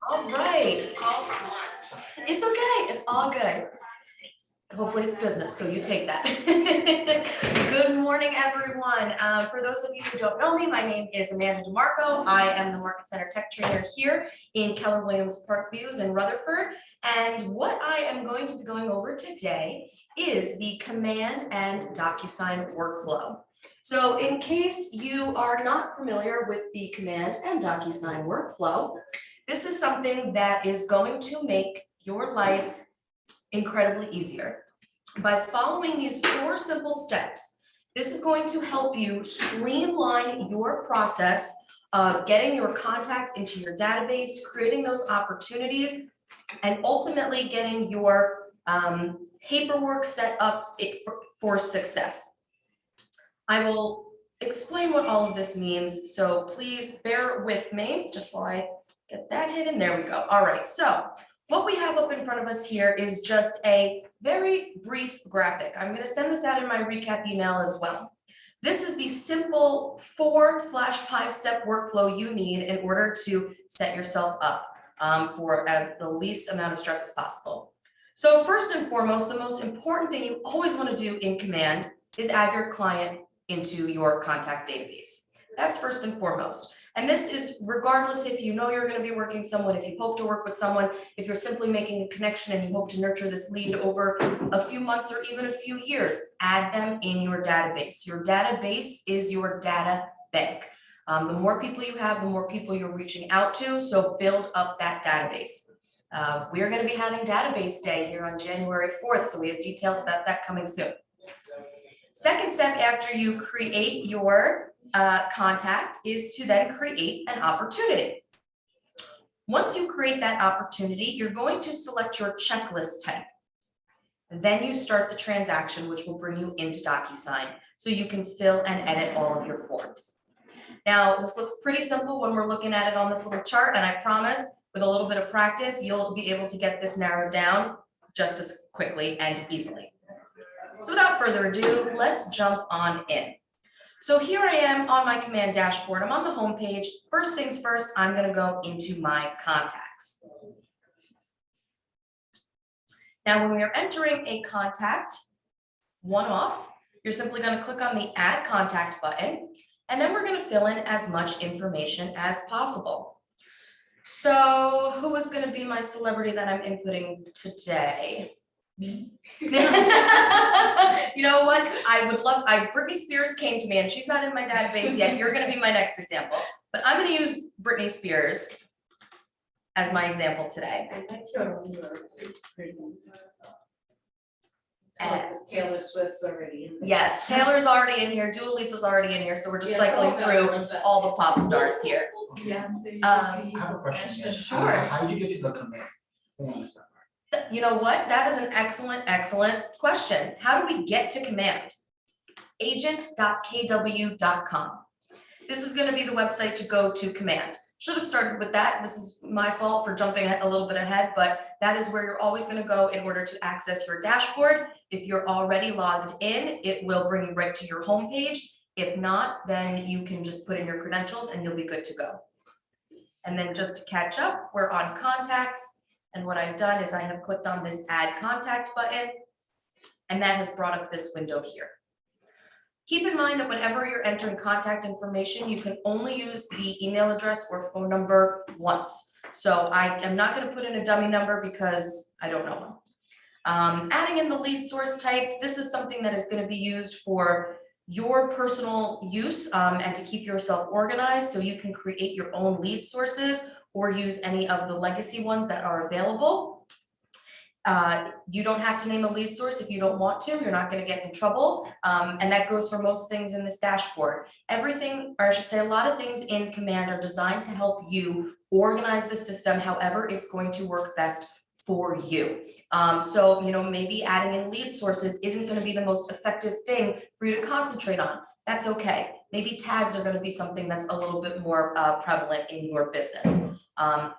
All right. It's okay. It's all good. Hopefully it's business, so you take that. Good morning, everyone. For those of you who don't know me, my name is Amanda DeMarco. I am the Market Center Tech Trainer here in Keller Williams Park Views in Rutherford. And what I am going to be going over today is the Command and DocuSign workflow. So in case you are not familiar with the Command and DocuSign workflow, this is something that is going to make your life incredibly easier. By following these 4 simple steps, this is going to help you streamline your process of getting your contacts into your database, creating those opportunities, and ultimately getting your paperwork set up for success. I will explain what all of this means, so please bear with me just while I get that hidden. There we go. All right, so what we have up in front of us here is just a very brief graphic. I'm going to send this out in my recap email as well. This is the simple 4/5-step workflow you need in order to set yourself up for the least amount of stress as possible. So first and foremost, the most important thing you always want to do in Command is add your client into your contact database. That's first and foremost. And this is regardless if you know you're going to be working someone, if you hope to work with someone, if you're simply making a connection and you hope to nurture this lead over a few months or even a few years, add them in your database. Your database is your data bank. The more people you have, the more people you're reaching out to, so build up that database. We're going to be having Database Day here on January 4th, so we have details about that coming soon. Second step after you create your contact is to then create an opportunity. Once you create that opportunity, you're going to select your checklist type. Then you start the transaction, which will bring you into DocuSign, so you can fill and edit all of your forms. Now, this looks pretty simple when we're looking at it on this little chart, and I promise with a little bit of practice, you'll be able to get this narrowed down just as quickly and easily. So without further ado, let's jump on in. So here I am on my Command dashboard. I'm on the home page. First things first, I'm going to go into my contacts. Now, when we are entering a contact one-off, you're simply going to click on the Add Contact button, and then we're going to fill in as much information as possible. So who is going to be my celebrity that I'm inputting today? Me. You know what? Britney Spears came to me and she's not in my database yet. You're going to be my next example, but I'm going to use Britney Spears as my example today. And Taylor Swift's already in there. Yes, Taylor's already in here. Dua Lipa's already in here. So we're just cycling through all the pop stars here. Yeah. I have a question. Sure. How did you get to the command? You know what? That is an excellent question. How do we get to Command? Agent.kw.com. This is going to be the website to go to Command. Should have started with that. This is my fault for jumping a little bit ahead, but that is where you're always going to go in order to access your dashboard. If you're already logged in, it will bring you right to your home page. If not, then you can just put in your credentials and you'll be good to go. And then just to catch up, we're on contacts. And what I've done is I have clicked on this Add Contact button, and that has brought up this window here. Keep in mind that whenever you're entering contact information, you can only use the email address or phone number once. So I am not going to put in a dummy number because I don't know one. Adding in the lead source type, this is something that is going to be used for your personal use and to keep yourself organized so you can create your own lead sources or use any of the legacy ones that are available. You don't have to name a lead source if you don't want to. You're not going to get in trouble. And that goes for most things in this dashboard. Everything, or I should say a lot of things in Command are designed to help you organize the system however it's going to work best for you. So, maybe adding in lead sources isn't going to be the most effective thing for you to concentrate on. That's okay. Maybe tags are going to be something that's a little bit more prevalent in your business.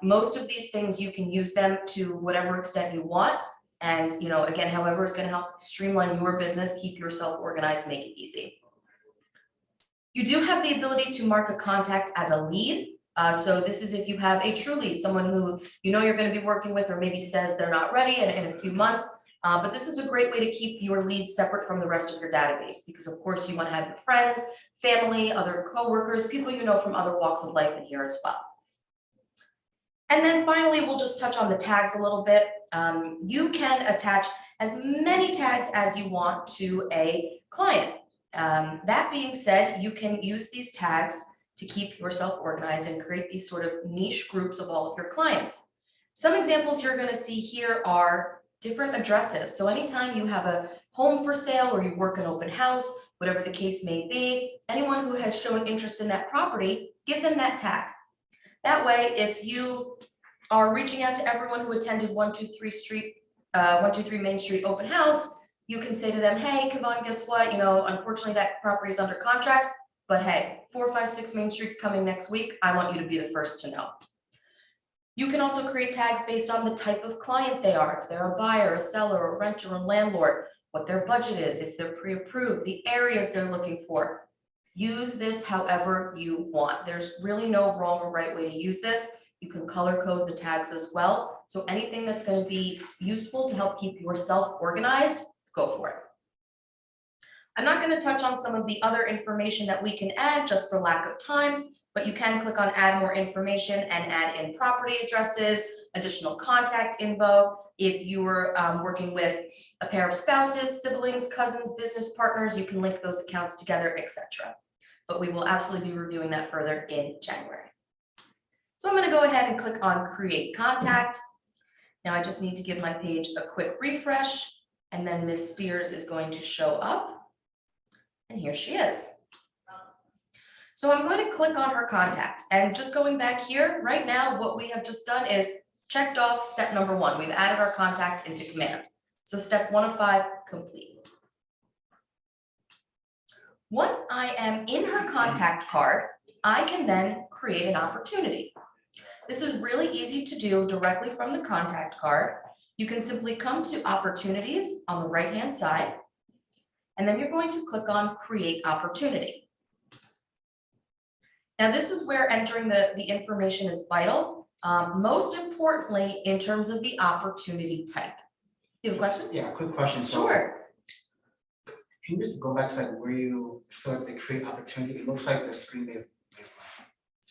Most of these things, you can use them to whatever extent you want. And, again, however is going to help streamline your business, keep yourself organized, make it easy. You do have the ability to mark a contact as a lead. So this is if you have a true lead, someone who you know you're going to be working with, or maybe says they're not ready in a few months. But this is a great way to keep your leads separate from the rest of your database, because of course you want to have your friends, family, other coworkers, people you know from other walks of life in here as well. And then finally, we'll just touch on the tags a little bit. You can attach as many tags as you want to a client. That being said, you can use these tags to keep yourself organized and create these sort of niche groups of all of your clients. Some examples you're going to see here are different addresses. So anytime you have a home for sale or you work an open house, whatever the case may be, anyone who has shown interest in that property, give them that tag. That way, if you are reaching out to everyone who attended 123 Main Street open house, you can say to them, hey, come on, guess what? You know, unfortunately that property is under contract, but hey, 456 Main Street's coming next week. I want you to be the first to know. You can also create tags based on the type of client they are. If they're a buyer, a seller, a renter, a landlord, what their budget is, if they're pre-approved, the areas they're looking for. Use this however you want. There's really no wrong or right way to use this. You can color code the tags as well. So anything that's going to be useful to help keep yourself organized, go for it. I'm not going to touch on some of the other information that we can add just for lack of time, but you can click on add more information and add in property addresses, additional contact info. If you were working with a pair of spouses, siblings, cousins, business partners, you can link those accounts together, etc. But we will absolutely be reviewing that further in January. So I'm going to go ahead and click on create contact. Now I just need to give my page a quick refresh, and then Ms. Spears is going to show up. And here she is. So I'm going to click on her contact, and just going back here right now, what we have just done is checked off step number 1. We've added our contact into command. So step 1 of 5 complete. Once I am in her contact card, I can then create an opportunity. This is really easy to do directly from the contact card. You can simply come to opportunities on the right-hand side, and then you're going to click on create opportunity. Now this is where entering the information is vital. Most importantly, in terms of the opportunity type. You have a question? Yeah, quick question. So Sure. can you just go back to like where you select the create opportunity? It looks like the screen may have.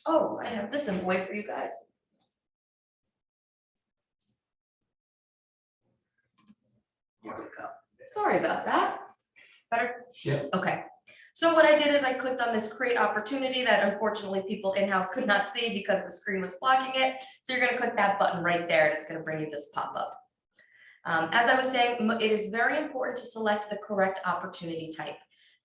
Oh, I have this in boy for you guys. There we go. Sorry about that. Better? Yeah. Okay. So what I did is I clicked on this create opportunity that unfortunately people in-house could not see because the screen was blocking it. So you're going to click that button right there, and it's going to bring you this pop-up. As I was saying, it is very important to select the correct opportunity type.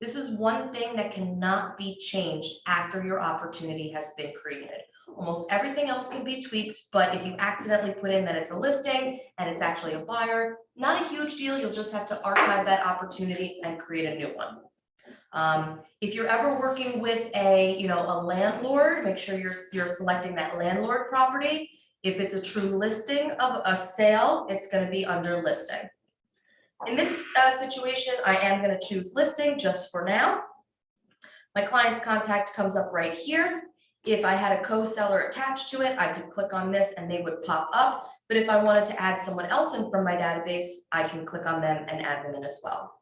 This is one thing that cannot be changed after your opportunity has been created. Almost everything else can be tweaked, but if you accidentally put in that it's a listing and it's actually a buyer, not a huge deal. You'll just have to archive that opportunity and create a new one. If you're ever working with a landlord, make sure you're selecting that landlord property. If it's a true listing of a sale, it's going to be under listing. In this situation, I am going to choose listing just for now. My client's contact comes up right here. If I had a co-seller attached to it, I could click on this and they would pop up. But if I wanted to add someone else in from my database, I can click on them and add them in as well.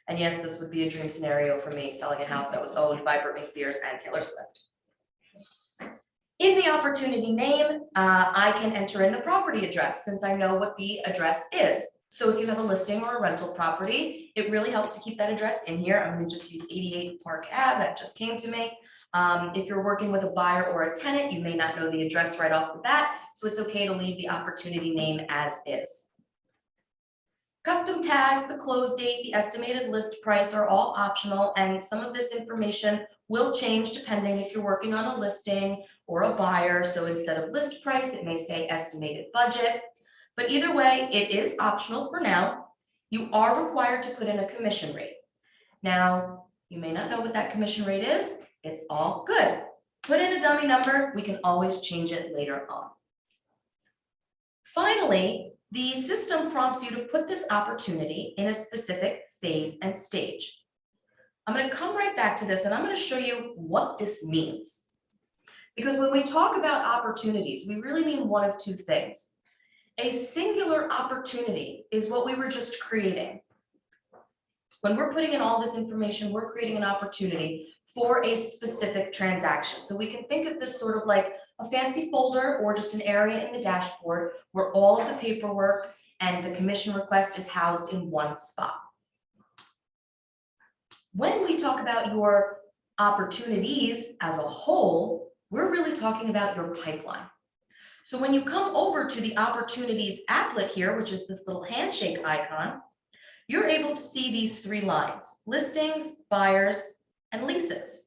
And yes, this would be a dream scenario for me, selling a house that was owned by Britney Spears and Taylor Swift. In the opportunity name, I can enter in the property address since I know what the address is. So if you have a listing or a rental property, it really helps to keep that address in here. I'm going to just use 88 Park Ave, that just came to me. If you're working with a buyer or a tenant, you may not know the address right off the bat, so it's okay to leave the opportunity name as is. Custom tags, the close date, the estimated list price are all optional, and some of this information will change depending if you're working on a listing or a buyer. So instead of list price, it may say estimated budget. But either way, it is optional for now. You are required to put in a commission rate. Now, you may not know what that commission rate is. It's all good. Put in a dummy number. We can always change it later on. Finally, the system prompts you to put this opportunity in a specific phase and stage. I'm going to come right back to this and I'm going to show you what this means. Because when we talk about opportunities, we really mean one of two things. A singular opportunity is what we were just creating. When we're putting in all this information, we're creating an opportunity for a specific transaction. So we can think of this sort of like a fancy folder or just an area in the dashboard where all of the paperwork and the commission request is housed in one spot. When we talk about your opportunities as a whole, we're really talking about your pipeline. So when you come over to the opportunities applet here, which is this little handshake icon, you're able to see these three lines: listings, buyers, and leases.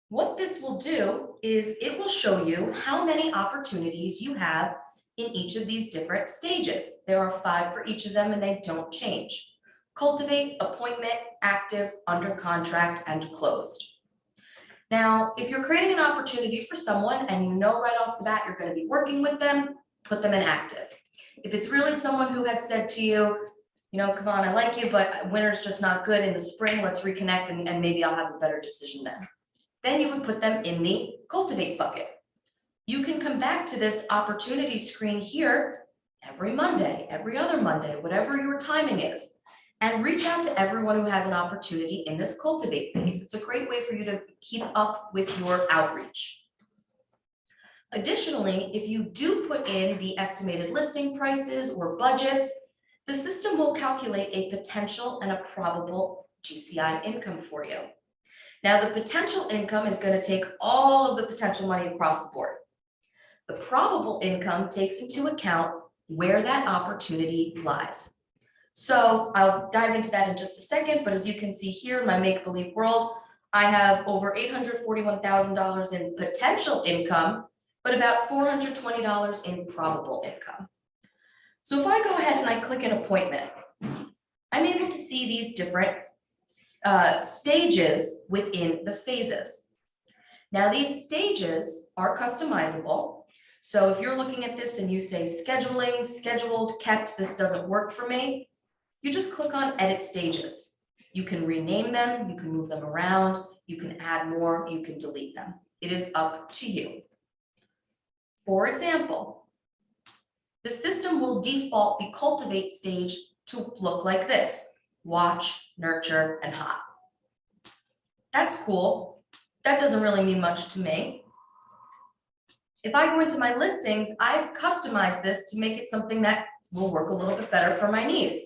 What this will do is it will show you how many opportunities you have in each of these different stages. There are 5 for each of them and they don't change: cultivate, appointment, active, under contract, and closed. Now, if you're creating an opportunity for someone and you know right off the bat you're going to be working with them, put them in active. If it's really someone who had said to you, you know, Kavan, I like you, but winter's just not good. In the spring, let's reconnect and maybe I'll have a better decision then. Then you would put them in the cultivate bucket. You can come back to this opportunity screen here every Monday, every other Monday, whatever your timing is, and reach out to everyone who has an opportunity in this cultivate phase. It's a great way for you to keep up with your outreach. Additionally, if you do put in the estimated listing prices or budgets, the system will calculate a potential and a probable GCI income for you. Now, the potential income is going to take all of the potential money across the board. The probable income takes into account where that opportunity lies. So I'll dive into that in just a second, but as you can see here in my make-believe world, I have over $841,000 in potential income, but about $420 in probable income. So if I go ahead and I click an appointment, I'm able to see these different stages within the phases. Now these stages are customizable. So if you're looking at this and you say scheduling, scheduled, kept, this doesn't work for me, you just click on edit stages. You can rename them, you can move them around, you can add more, you can delete them. It is up to you. For example, the system will default the cultivate stage to look like this: watch, nurture, and hot. That's cool. That doesn't really mean much to me. If I go into my listings, I've customized this to make it something that will work a little bit better for my needs.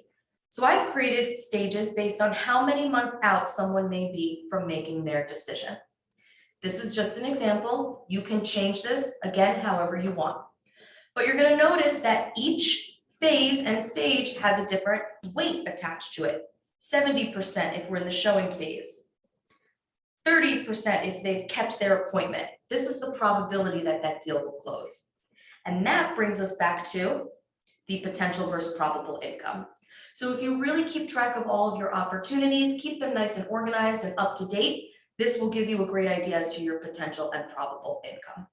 So I've created stages based on how many months out someone may be from making their decision. This is just an example. You can change this again however you want. But you're going to notice that each phase and stage has a different weight attached to it. 70% if we're in the showing phase. 30% if they've kept their appointment. This is the probability that that deal will close. And that brings us back to the potential versus probable income. So if you really keep track of all of your opportunities, keep them nice and organized and up to date, this will give you a great idea as to your potential and probable income.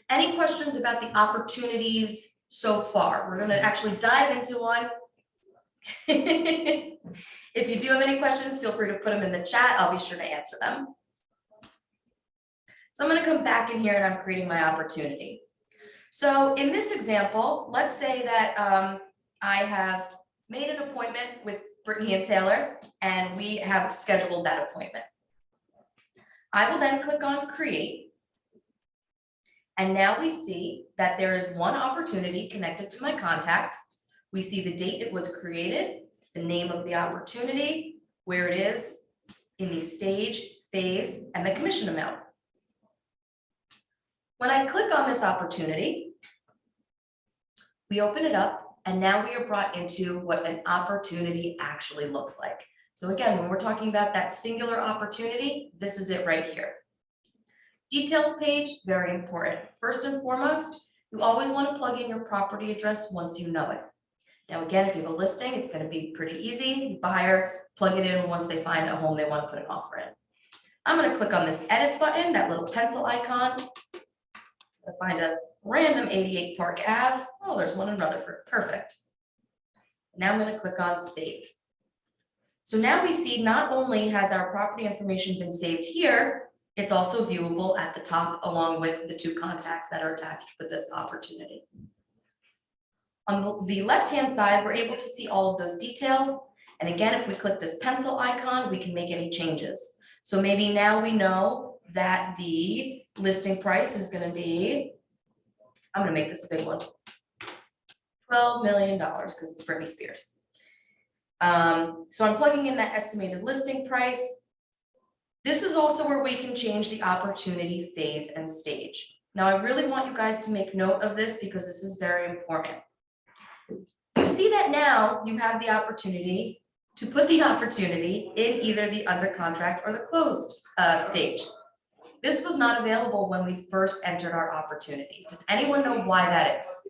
Any questions about the opportunities so far? We're going to actually dive into one. If you do have any questions, feel free to put them in the chat. I'll be sure to answer them. So I'm going to come back in here and I'm creating my opportunity. So in this example, let's say that I have made an appointment with Brittany and Taylor, and we have scheduled that appointment. I will then click on create. And now we see that there is one opportunity connected to my contact. We see the date it was created, the name of the opportunity, where it is in the stage, phase, and the commission amount. When I click on this opportunity, we open it up, and now we are brought into what an opportunity actually looks like. So again, when we're talking about that singular opportunity, this is it right here. Details page, very important. First and foremost, you always want to plug in your property address once you know it. Now, again, if you have a listing, it's going to be pretty easy. Buyer, plug it in once they find a home they want to put an offer in. I'm going to click on this edit button, that little pencil icon. To find a random 88 Park Ave. Oh, there's one in Rutherford. Perfect. Now I'm going to click on save. So now we see not only has our property information been saved here, It's also viewable at the top along with the 2 contacts that are attached with this opportunity. On the left-hand side, we're able to see all of those details. And again, if we click this pencil icon, we can make any changes. So maybe now we know that the listing price is gonna be, I'm gonna make this a big one, $12 million, because it's Britney Spears. So I'm plugging in that estimated listing price. This is also where we can change the opportunity phase and stage. Now, I really want you guys to make note of this because this is very important. You see that now you have the opportunity to put the opportunity in either the under contract or the closed stage. This was not available when we first entered our opportunity. Does anyone know why that is?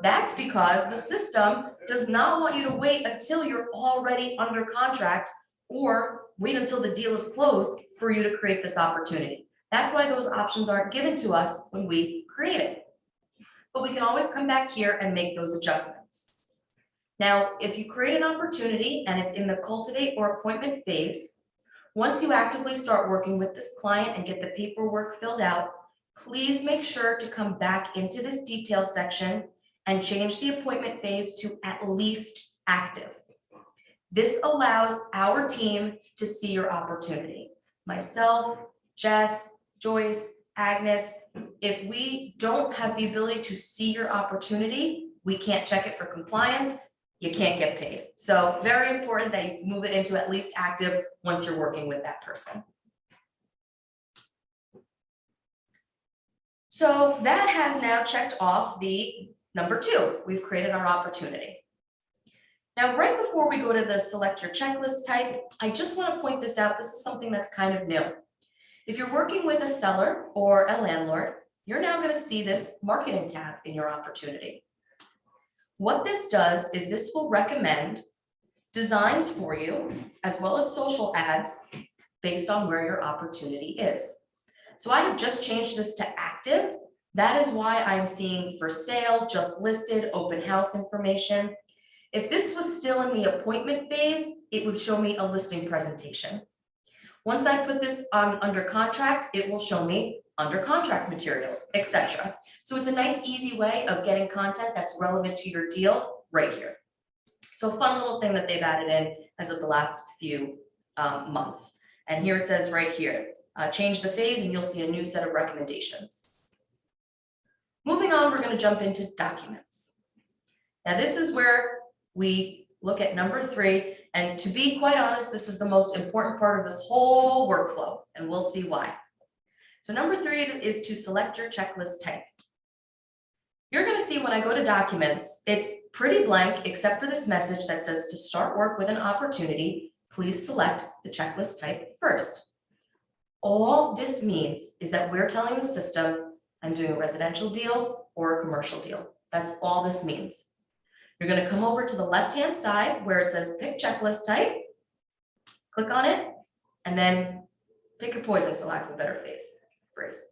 That's because the system does not want you to wait until you're already under contract or wait until the deal is closed for you to create this opportunity. That's why those options aren't given to us when we create it. But we can always come back here and make those adjustments. Now, if you create an opportunity and it's in the cultivate or appointment phase, once you actively start working with this client and get the paperwork filled out, please make sure to come back into this detail section and change the appointment phase to at least active. This allows our team to see your opportunity. Myself, Jess, Joyce, Agnes, if we don't have the ability to see your opportunity, we can't check it for compliance, you can't get paid. So very important that you move it into at least active once you're working with that person. So that has now checked off the number 2. We've created our opportunity. Now, right before we go to the select your checklist type, I just want to point this out. This is something that's kind of new. If you're working with a seller or a landlord, you're now going to see this marketing tab in your opportunity. What this does is this will recommend designs for you as well as social ads based on where your opportunity is. So I have just changed this to active. That is why I'm seeing for sale, just listed, open house information. If this was still in the appointment phase, it would show me a listing presentation. Once I put this on under contract, it will show me under contract materials, etc. So it's a nice, easy way of getting content that's relevant to your deal right here. So a fun little thing that they've added in as of the last few months. And here it says right here, change the phase and you'll see a new set of recommendations. Moving on, we're going to jump into documents. Now this is where we look at number 3, and to be quite honest, this is the most important part of this whole workflow, and we'll see why. So number 3 is to select your checklist type. You're going to see when I go to documents, it's pretty blank except for this message that says to start work with an opportunity, please select the checklist type first. All this means is that we're telling the system, I'm doing a residential deal or a commercial deal. That's all this means. You're going to come over to the left-hand side where it says pick checklist type, click on it, and then pick your poison, for lack of a better phrase.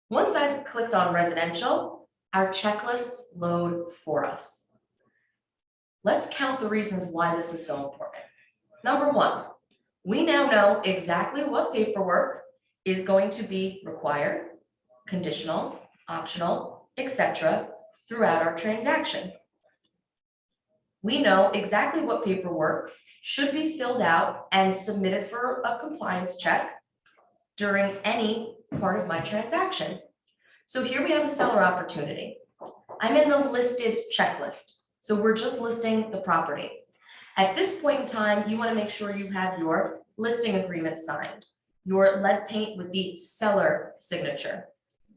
Once I've clicked on residential, our checklists load for us. Let's count the reasons why this is so important. Number 1, we now know exactly what paperwork is going to be required, conditional, optional, etc. throughout our transaction. We know exactly what paperwork should be filled out and submitted for a compliance check during any part of my transaction. So here we have a seller opportunity. I'm in the listed checklist. So we're just listing the property. At this point in time, you want to make sure you have your listing agreement signed, your lead paint with the seller signature,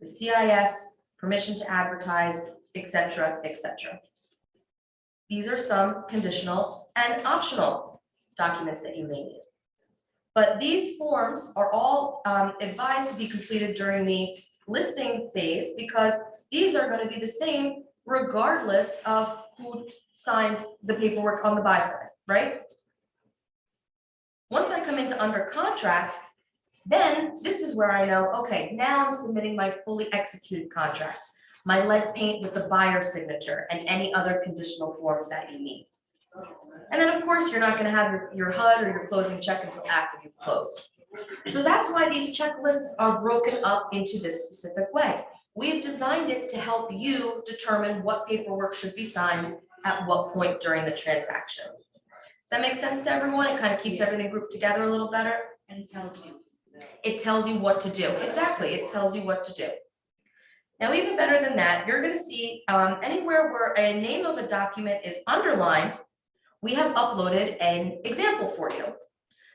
the CIS, permission to advertise, etc., etc. These are some conditional and optional documents that you may need. But these forms are all advised to be completed during the listing phase because these are going to be the same regardless of who signs the paperwork on the buy side, right? Once I come into under contract, then this is where I know, okay, now I'm submitting my fully executed contract, my lead paint with the buyer signature and any other conditional forms that you need. And then, of course, you're not gonna have your HUD or your closing check until after you've closed. So that's why these checklists are broken up into this specific way. We've designed it to help you determine what paperwork should be signed at what point during the transaction. Does that make sense to everyone? It kind of keeps everything grouped together a little better. And it tells you. It tells you what to do. Exactly, it tells you what to do. Now, even better than that, you're gonna see anywhere where a name of a document is underlined, we have uploaded an example for you.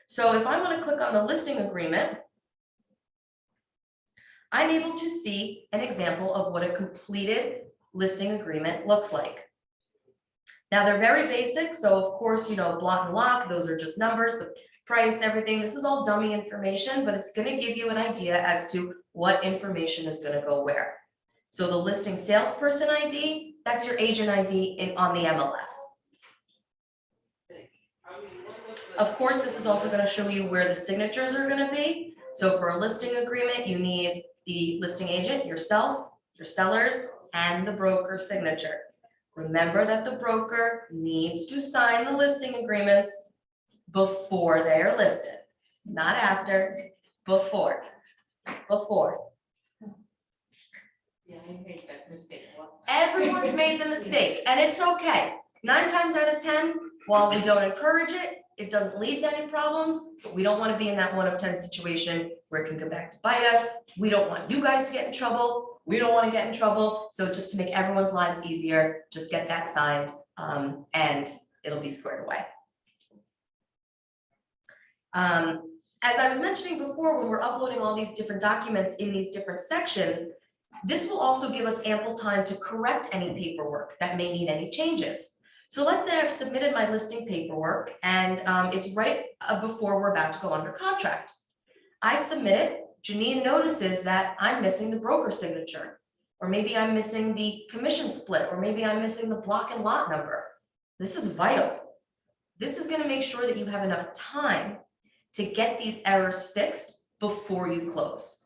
So if I want to click on the listing agreement, I'm able to see an example of what a completed listing agreement looks like. Now, they're very basic, so of course, block and lock, those are just numbers, the price, everything. This is all dummy information, but it's going to give you an idea as to what information is going to go where. So the listing salesperson ID, that's your agent ID on the MLS. Of course, this is also going to show you where the signatures are going to be. So for a listing agreement, you need the listing agent, yourself, your sellers, and the broker signature. Remember that the broker needs to sign the listing agreements before they are listed, not after, before. Yeah, I made that mistake once. Everyone's made the mistake, and it's okay. 9 times out of 10, while we don't encourage it, it doesn't lead to any problems, but we don't want to be in that 1 of 10 situation where it can come back to bite us. We don't want you guys to get in trouble. We don't want to get in trouble. So just to make everyone's lives easier, just get that signed and it'll be squared away. As I was mentioning before, when we're uploading all these different documents in these different sections, this will also give us ample time to correct any paperwork that may need any changes. So let's say I've submitted my listing paperwork and it's right before we're about to go under contract. I submit it, Janine notices that I'm missing the broker signature, or maybe I'm missing the commission split, or maybe I'm missing the block and lot number. This is vital. This is going to make sure that you have enough time to get these errors fixed before you close.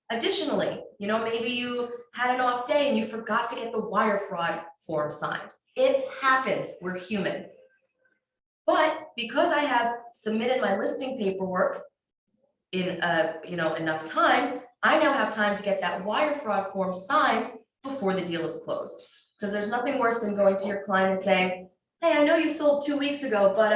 Additionally, maybe you had an off day and you forgot to get the wire fraud form signed. It happens, we're human. But because I have submitted my listing paperwork in enough time, I now have time to get that wire fraud form signed before the deal is closed. Because there's nothing worse than going to your client and saying, hey, I know you sold 2 weeks ago, but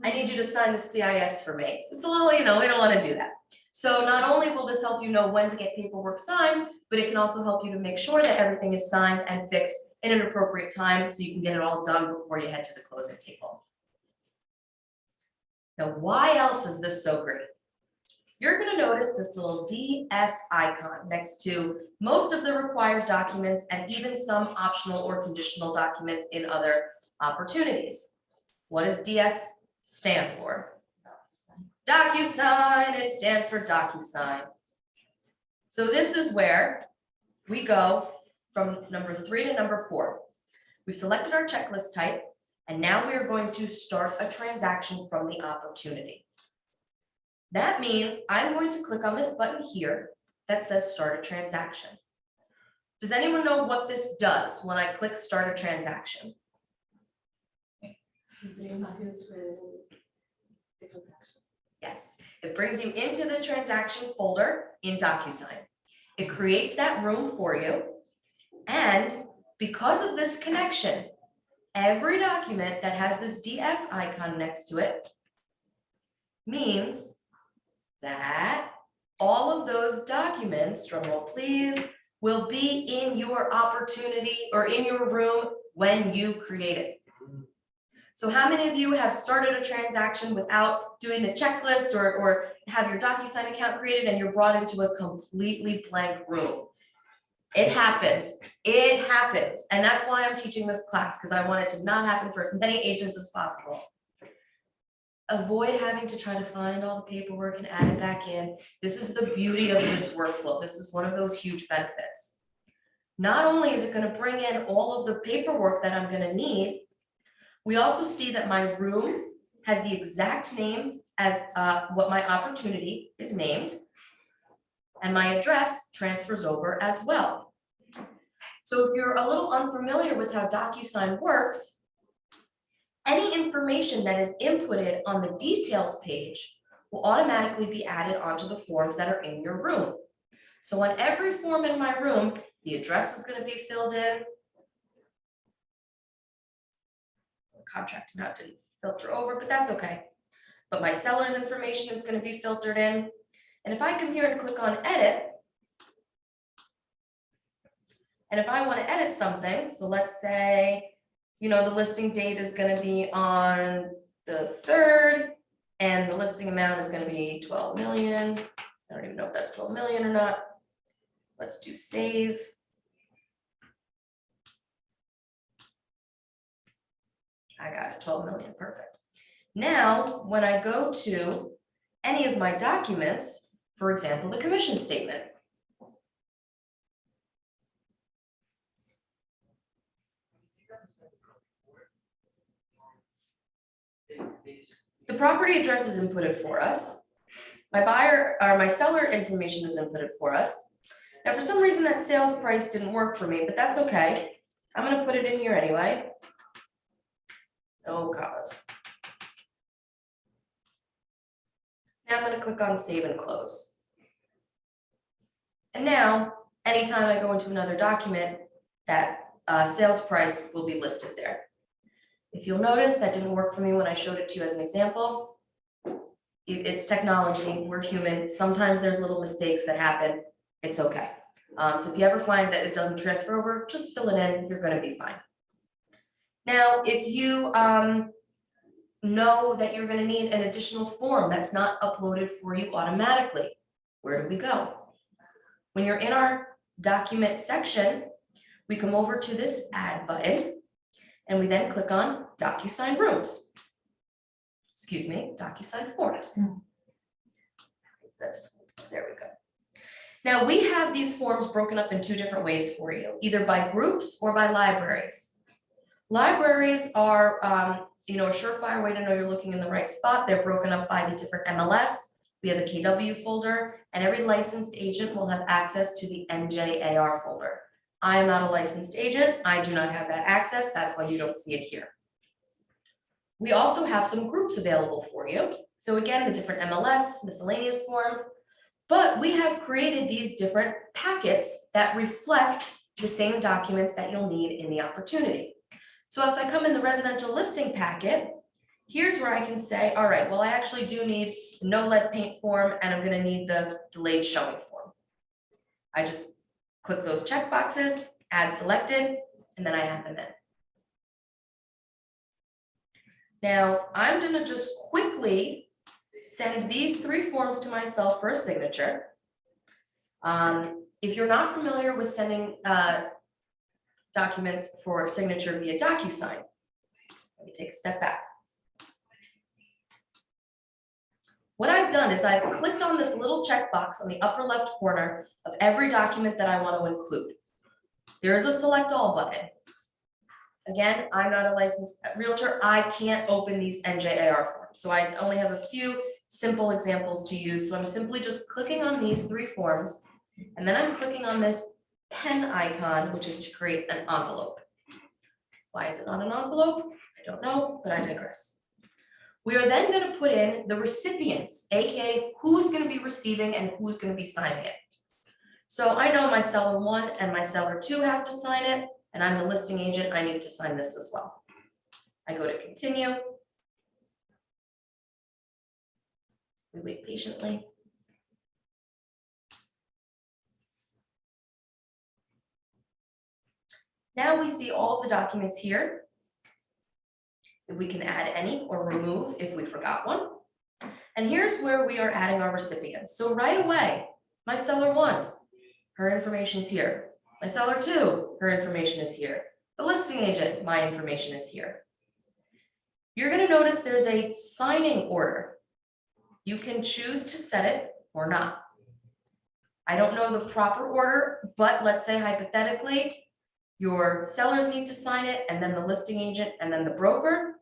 I need you to sign the CIS for me. It's a little, we don't want to do that. So not only will this help you know when to get paperwork signed, but it can also help you to make sure that everything is signed and fixed in an appropriate time so you can get it all done before you head to the closing table. Now, why else is this so great? You're going to notice this little DS icon next to most of the required documents and even some optional or conditional documents in other opportunities. What does DS stand for? DocuSign. It stands for DocuSign. So this is where we go from number 3 to number 4. We've selected our checklist type, and now we are going to start a transaction from the opportunity. That means I'm going to click on this button here that says start a transaction. Does anyone know what this does when I click start a transaction? Yes, it brings you into the transaction folder in DocuSign. It creates that room for you. And because of this connection, every document that has this DS icon next to it means that all of those documents, drumroll please, will be in your opportunity or in your room when you create it. So how many of you have started a transaction without doing the checklist or have your DocuSign account created and you're brought into a completely blank room? It happens. It happens. And that's why I'm teaching this class, because I want it to not happen for as many agents as possible. Avoid having to try to find all the paperwork and add it back in. This is the beauty of this workflow. This is one of those huge benefits. Not only is it going to bring in all of the paperwork that I'm going to need, we also see that my room has the exact name as what my opportunity is named, and my address transfers over as well. So if you're a little unfamiliar with how DocuSign works, Any information that is inputted on the details page will automatically be added onto the forms that are in your room. So on every form in my room, the address is going to be filled in. The contract now didn't filter over, but that's okay. But my seller's information is going to be filtered in. And if I come here and click on edit, and if I want to edit something, so let's say, you know, the listing date is going to be on the 3rd, and the listing amount is going to be 12 million. I don't even know if that's 12 million or not. Let's do save. I got it, 12 million, perfect. Now, when I go to any of my documents, for example, the commission statement, the property address is inputted for us. My buyer or my seller information is inputted for us. Now, for some reason that sales price didn't work for me, but that's okay. I'm gonna put it in here anyway. No commas. Now I'm gonna click on save and close. And now, anytime I go into another document, that sales price will be listed there. If you'll notice, that didn't work for me when I showed it to you as an example. It's technology, we're human. Sometimes there's little mistakes that happen. It's okay. So if you ever find that it doesn't transfer over, just fill it in, you're gonna be fine. Now, if you know that you're gonna need an additional form that's not uploaded for you automatically, where do we go? When you're in our document section, we come over to this add button, and we then click on DocuSign rooms. Excuse me, DocuSign forms. This, there we go. Now we have these forms broken up in 2 different ways for you, either by groups or by libraries. Libraries are, you know, a surefire way to know you're looking in the right spot. They're broken up by the different MLS. We have a KW folder, and every licensed agent will have access to the NJAR folder. I am not a licensed agent. I do not have that access. That's why you don't see it here. We also have some groups available for you. So again, the different MLS, miscellaneous forms, but we have created these different packets that reflect the same documents that you'll need in the opportunity. So if I come in the residential listing packet, here's where I can say, all right, well, I actually do need the no lead paint form, and I'm going to need the delayed showing form. I just click those check boxes, add selected, and then I add them in. Now, I'm going to just quickly send these 3 forms to myself for a signature. If you're not familiar with sending documents for signature via DocuSign, let me take a step back. What I've done is I've clicked on this little checkbox on the upper left corner of every document that I want to include. There is a select all button. Again, I'm not a licensed realtor. I can't open these NJAR forms. So I only have a few simple examples to use. So I'm simply just clicking on these 3 forms, and then I'm clicking on this pen icon, which is to create an envelope. Why is it not an envelope? I don't know, but I digress. We are then going to put in the recipients, aka who's going to be receiving and who's going to be signing it. So I know my seller 1 and my seller 2 have to sign it, and I'm the listing agent, I need to sign this as well. I go to continue. We wait patiently. Now we see all of the documents here. We can add any or remove if we forgot one. And here's where we are adding our recipients. So right away, my seller 1, her information is here. My seller 2, her information is here. The listing agent, my information is here. You're going to notice there's a signing order. You can choose to set it or not. I don't know the proper order, but let's say hypothetically, your sellers need to sign it, and then the listing agent, and then the broker.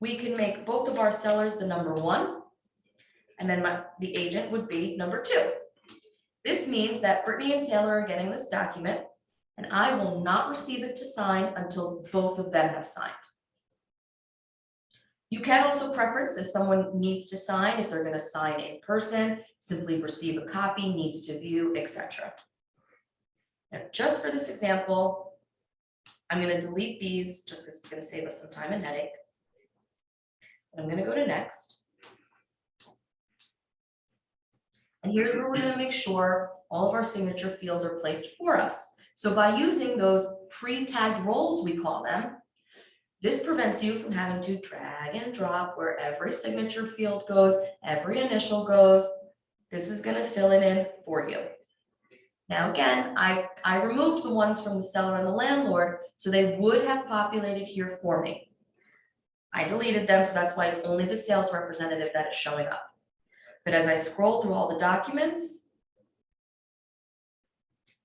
We can make both of our sellers the number 1, and then the agent would be number 2. This means that Brittany and Taylor are getting this document, and I will not receive it to sign until both of them have signed. You can also preference if someone needs to sign, if they're gonna sign in person, simply receive a copy, needs to view, etc. Now, just for this example, I'm gonna delete these just because it's gonna save us some time and headache. I'm gonna go to next. And here's where we're gonna make sure all of our signature fields are placed for us. So by using those pre-tagged roles, we call them, this prevents you from having to drag and drop where every signature field goes, every initial goes. This is gonna fill it in for you. Now, again, I removed the ones from the seller and the landlord, so they would have populated here for me. I deleted them, so that's why it's only the sales representative that is showing up. But as I scroll through all the documents,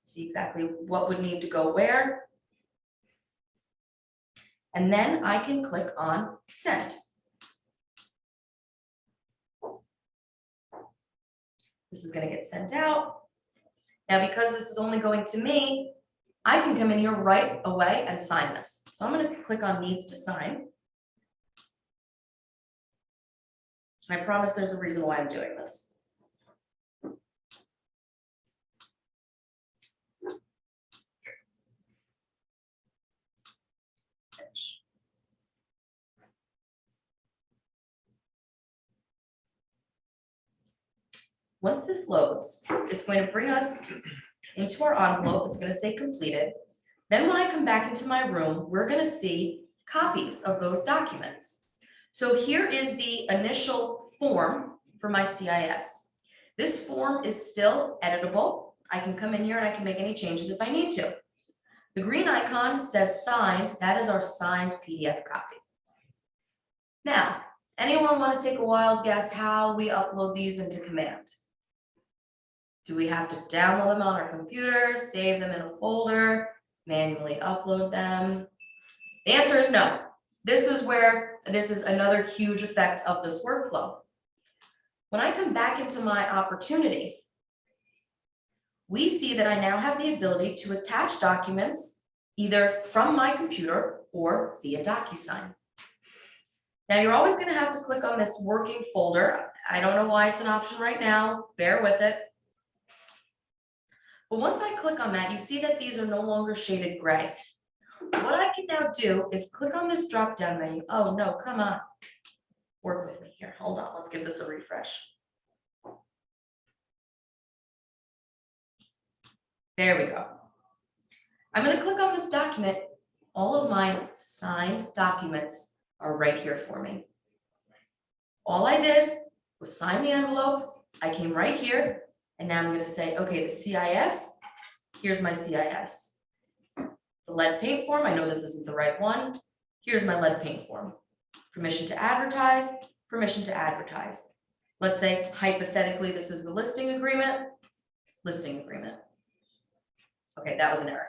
see exactly what would need to go where. And then I can click on send. This is going to get sent out. Now, because this is only going to me, I can come in here right away and sign this. So I'm going to click on needs to sign. And I promise there's a reason why I'm doing this. Finish. Once this loads, it's going to bring us into our envelope. It's going to say completed. Then when I come back into my room, we're going to see copies of those documents. So here is the initial form for my CIS. This form is still editable. I can come in here and I can make any changes if I need to. The green icon says signed. That is our signed PDF copy. Now, anyone want to take a wild guess how we upload these into Command? Do we have to download them on our computer, save them in a folder, manually upload them? The answer is no. This is another huge effect of this workflow. When I come back into my opportunity, we see that I now have the ability to attach documents either from my computer or via DocuSign. Now you're always going to have to click on this working folder. I don't know why it's an option right now, bear with it. But once I click on that, you see that these are no longer shaded gray. What I can now do is click on this drop-down menu. Oh no, come on. Work with me here. Hold on, let's give this a refresh. There we go. I'm going to click on this document. All of my signed documents are right here for me. All I did was sign the envelope. I came right here, and now I'm going to say, okay, the CIS, here's my CIS. The lead paint form, I know this isn't the right one. Here's my lead paint form. Permission to advertise, permission to advertise. Let's say, hypothetically, this is the listing agreement. Okay, that was an error.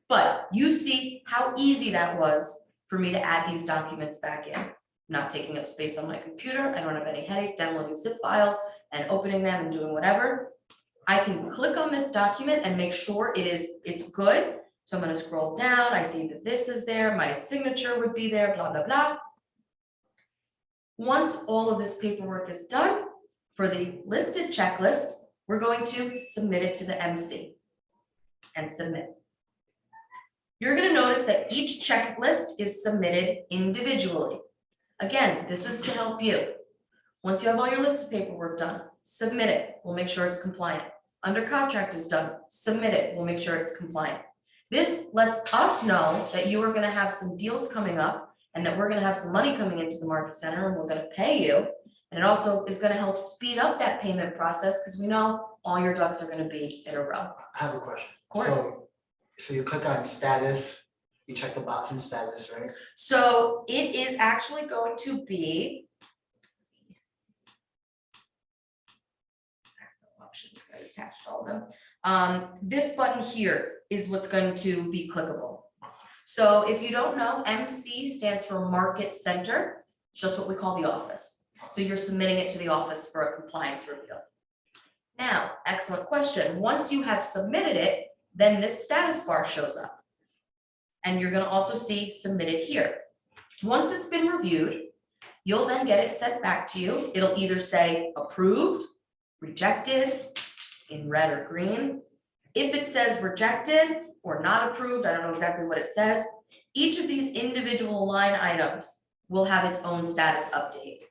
But you see how easy that was for me to add these documents back in. Not taking up space on my computer. I don't have any headache downloading zip files and opening them and doing whatever. I can click on this document and make sure it's good. So I'm going to scroll down. I see that this is there. My signature would be there, blah, blah, blah. Once all of this paperwork is done, for the listed checklist, we're going to submit it to the MC and submit. You're going to notice that each checklist is submitted individually. Again, this is to help you. Once you have all your listed paperwork done, submit it. We'll make sure it's compliant. Under contract is done, submit it. We'll make sure it's compliant. This lets us know that you are going to have some deals coming up and that we're going to have some money coming into the market center and we're going to pay you. And it also is going to help speed up that payment process because we know all your ducks are going to be in a row. I have a question. Of course. So you click on status, you check the box in status, right? So it is actually going to be options, I attached all of them. This button here is what's going to be clickable. So if you don't know, MC stands for Market Center. It's just what we call the office. So you're submitting it to the office for a compliance review. Now, excellent question. Once you have submitted it, then this status bar shows up. And you're going to also see submitted here. Once it's been reviewed, you'll then get it sent back to you. It'll either say approved, rejected, in red or green. If it says rejected or not approved, I don't know exactly what it says, each of these individual line items will have its own status update.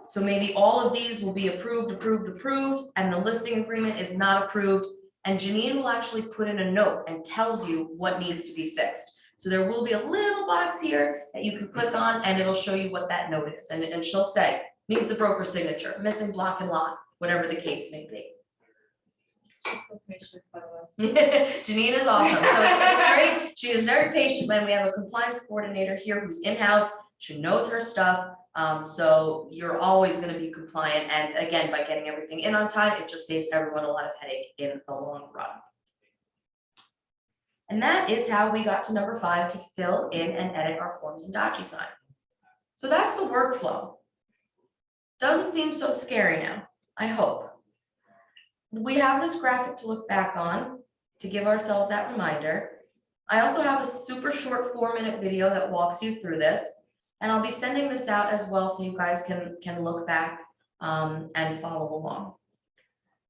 So maybe all of these will be approved, approved, approved, and the listing agreement is not approved. And Janine will actually put in a note and tells you what needs to be fixed. So there will be a little box here that you can click on and it'll show you what that note is. And she'll say, needs the broker signature, missing block and lot, whatever the case may be. She's so patient, by the way. Janine is awesome. So it's great. She is very patient when we have a compliance coordinator here who's in-house. She knows her stuff. So you're always going to be compliant. And again, by getting everything in on time, it just saves everyone a lot of headache in the long run. And that is how we got to number 5, to fill in and edit our forms in DocuSign. So that's the workflow. Doesn't seem so scary now, I hope. We have this graphic to look back on to give ourselves that reminder. I also have a super short 4-minute video that walks you through this, and I'll be sending this out as well so you guys can look back and follow along.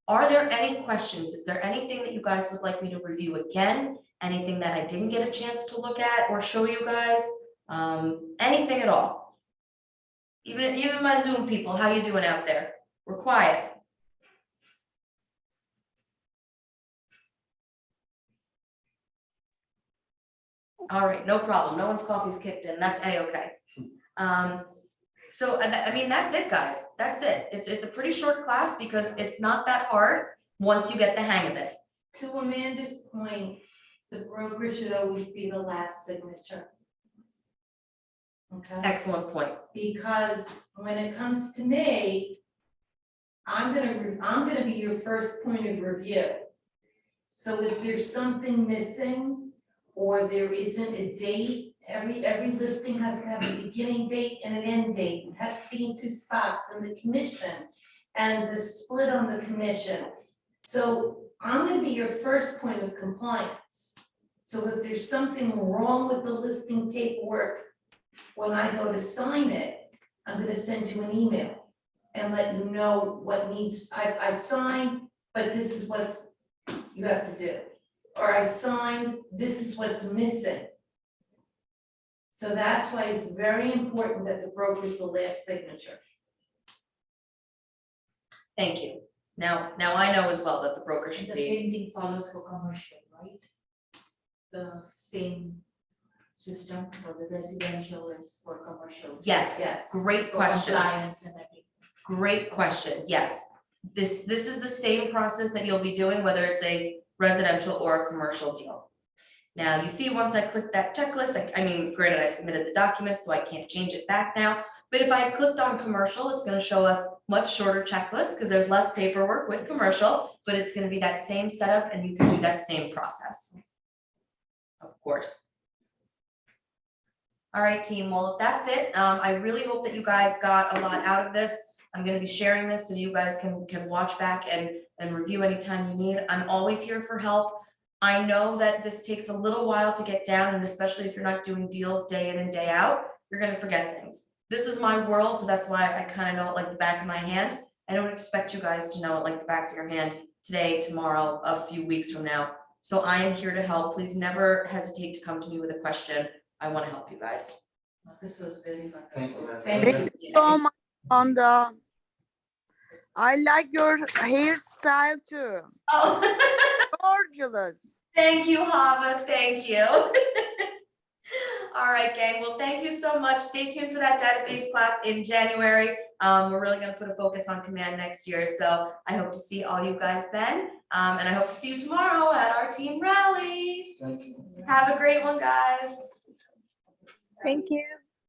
Are there any questions? Is there anything that you guys would like me to review again? Anything that I didn't get a chance to look at or show you guys? Anything at all? Even my Zoom people, how you doing out there? We're quiet. All right, no problem. No one's coffee's kicked in. That's A-okay. So I mean, that's it, guys. That's it. It's a pretty short class because it's not that hard once you get the hang of it. To Amanda's point, the broker should always be the last signature. Okay, Excellent point. because when it comes to me, I'm gonna be your first point of review. So if there's something missing or there isn't a date, every listing has to have a beginning date and an end date. It has to be in 2 spots, and the commission and the split on the commission. So I'm gonna be your first point of compliance. So if there's something wrong with the listing paperwork, when I go to sign it, I'm gonna send you an email and let you know what needs, I've signed, but this is what you have to do. Or I've signed, this is what's missing. So that's why it's very important that the broker is the last signature. Thank you. Now I know as well that the broker And should the be. same thing follows for commercial, right? The same system for the residential is for commercial. Yes, Yes. great For question. compliance and everything. Great question. Yes. This is the same process that you'll be doing, whether it's a residential or a commercial deal. Now, you see, once I click that checklist, I mean, granted, I submitted the document, so I can't change it back now. But if I clicked on commercial, it's gonna show us much shorter checklist because there's less paperwork with commercial, but it's gonna be that same setup and you can do that same process. Of course. All right, team, well, that's it. I really hope that you guys got a lot out of this. I'm gonna be sharing this so you guys can watch back and review anytime you need. I'm always here for help. I know that this takes a little while to get down, and especially if you're not doing deals day in and day out, you're gonna forget things. This is my world, so that's why I kind of know it like the back of my hand. I don't expect you guys to know it like the back of your hand today, tomorrow, a few weeks from now. So I am here to help. Please never hesitate to come to me with a question. I want to help you guys. This was very wonderful. Thank you. Thank you. So much on the, I like your hairstyle too. Oh, Gorgeous. thank you, Hava. Thank you. All right, gang. Well, thank you so much. Stay tuned for that database class in January. We're really going to put a focus on command next year. So I hope to see all you guys then. And I hope to see you tomorrow at our team rally. Thank you. Have a great one, guys. Thank you.